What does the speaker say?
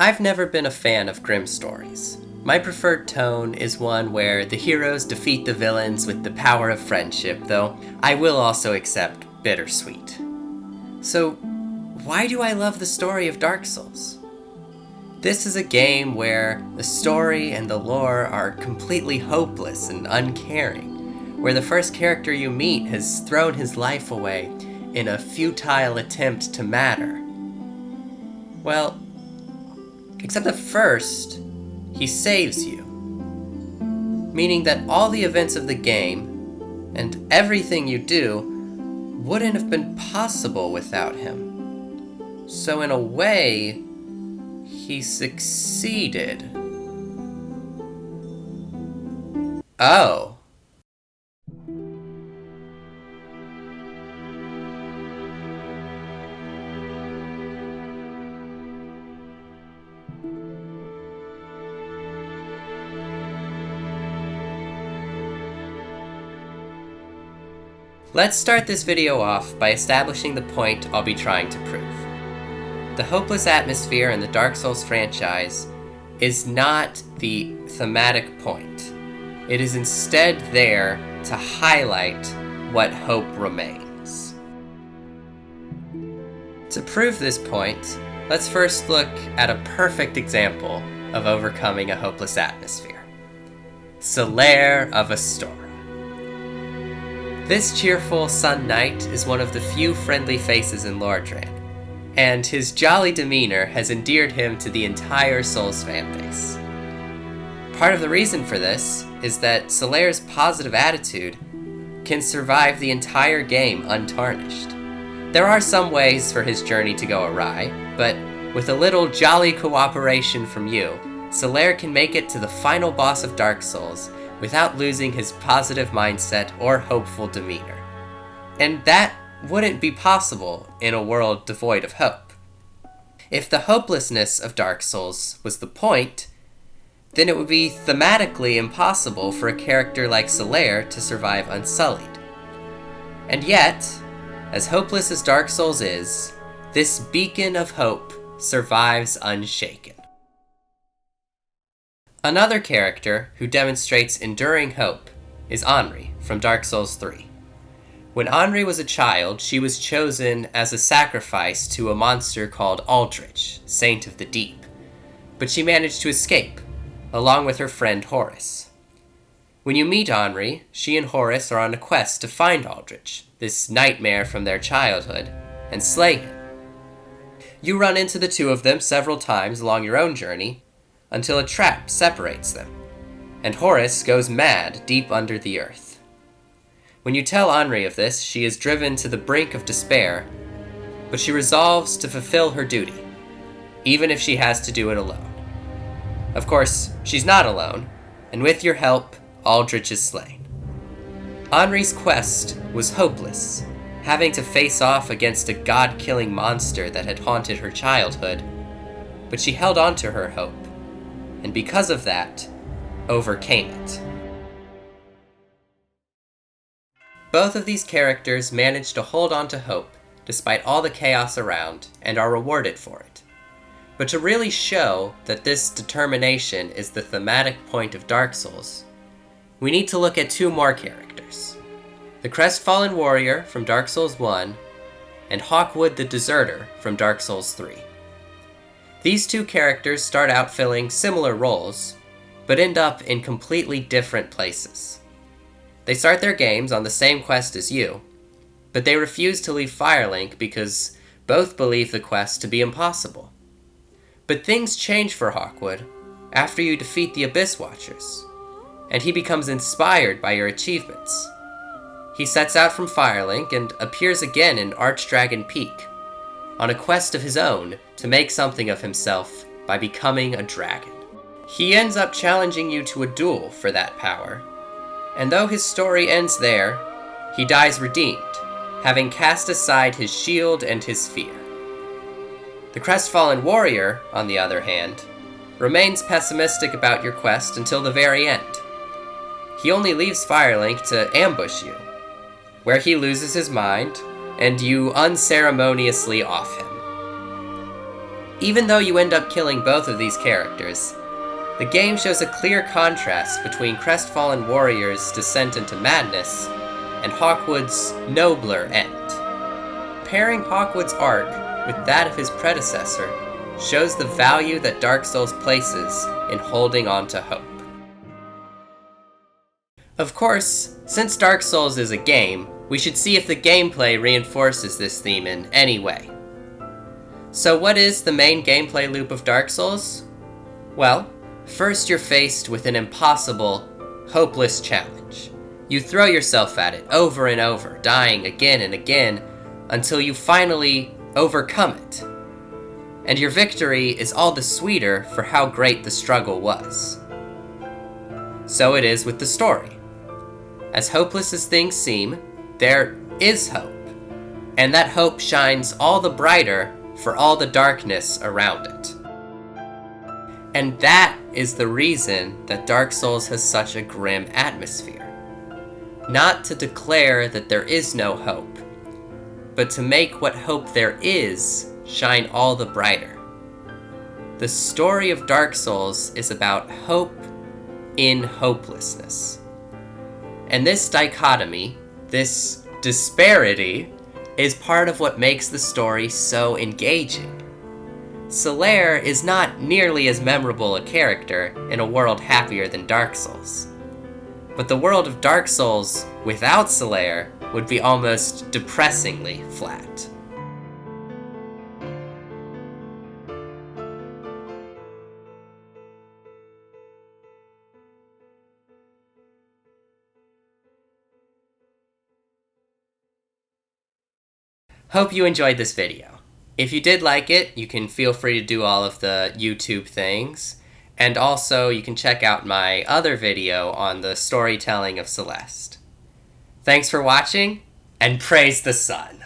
I've never been a fan of grim stories. My preferred tone is one where the heroes defeat the villains with the power of friendship, though I will also accept bittersweet. So, why do I love the story of Dark Souls? This is a game where the story and the lore are completely hopeless and uncaring, where the first character you meet has thrown his life away in a futile attempt to matter. Well, except that first, he saves you. Meaning that all the events of the game, and everything you do, wouldn't have been possible without him. So in a way, he succeeded. Oh. Let's start this video off by establishing the point I'll be trying to prove. The hopeless atmosphere in the Dark Souls franchise is not the thematic point. It is instead there to highlight what hope remains. To prove this point, let's first look at a perfect example of overcoming a hopeless atmosphere. Solaire of Astora. This cheerful Sun Knight is one of the few friendly faces in Lordran, and his jolly demeanor has endeared him to the entire Souls fanbase. Part of the reason for this is that Solaire's positive attitude can survive the entire game untarnished. There are some ways for his journey to go awry, but with a little jolly cooperation from you, Solaire can make it to the final boss of Dark Souls without losing his positive mindset or hopeful demeanor. And that wouldn't be possible in a world devoid of hope. If the hopelessness of Dark Souls was the point, then it would be thematically impossible for a character like Solaire to survive unsullied. And yet, as hopeless as Dark Souls is, this beacon of hope survives unshaken. Another character who demonstrates enduring hope is Anri from Dark Souls 3. When Anri was a child, she was chosen as a sacrifice to a monster called Aldrich, Saint of the Deep, but she managed to escape, along with her friend Horace. When you meet Anri, she and Horace are on a quest to find Aldrich, this nightmare from their childhood, and slay him. You run into the two of them several times along your own journey, until a trap separates them, and Horace goes mad deep under the earth. When you tell Anri of this, she is driven to the brink of despair, but she resolves to fulfill her duty, even if she has to do it alone. Of course, she's not alone, and with your help, Aldrich is slain. Anri's quest was hopeless, having to face off against a god-killing monster that had haunted her childhood, but she held on to her hope, and because of that, overcame it. Both of these characters manage to hold on to hope despite all the chaos around, and are rewarded for it. But to really show that this determination is the thematic point of Dark Souls, we need to look at two more characters. The Crestfallen Warrior from Dark Souls 1, and Hawkwood the Deserter from Dark Souls 3. These two characters start out filling similar roles, but end up in completely different places. They start their games on the same quest as you, but they refuse to leave Firelink because both believe the quest to be impossible. But things change for Hawkwood after you defeat the Abyss Watchers, and he becomes inspired by your achievements. He sets out from Firelink and appears again in Archdragon Peak, on a quest of his own to make something of himself by becoming a dragon. He ends up challenging you to a duel for that power, and though his story ends there, he dies redeemed, having cast aside his shield and his fear. The Crestfallen Warrior, on the other hand, remains pessimistic about your quest until the very end. He only leaves Firelink to ambush you, where he loses his mind, and you unceremoniously off him. even though you end up killing both of these characters, the game shows a clear contrast between Crestfallen Warrior's descent into madness and Hawkwood's nobler end. Pairing Hawkwood's arc with that of his predecessor shows the value that Dark Souls places in holding on to hope. Of course, since Dark Souls is a game, we should see if the gameplay reinforces this theme in any way. So what is the main gameplay loop of Dark Souls? Well, first you're faced with an impossible, hopeless challenge. You throw yourself at it over and over, dying again and again, until you finally overcome it. And your victory is all the sweeter for how great the struggle was. So it is with the story. As hopeless as things seem, there is hope. And that hope shines all the brighter for all the darkness around it. And that is the reason that Dark Souls has such a grim atmosphere. Not to declare that there is no hope, but to make what hope there is shine all the brighter. The story of Dark Souls is about hope in hopelessness. And this dichotomy, this disparity, is part of what makes the story so engaging. Solaire is not nearly as memorable a character in a world happier than Dark Souls. But the world of Dark Souls without Solaire would be almost depressingly flat. Hope you enjoyed this video. If you did like it, you can feel free to do all of the YouTube things, and also you can check out my other video on the storytelling of Celeste. Thanks for watching, and praise the sun!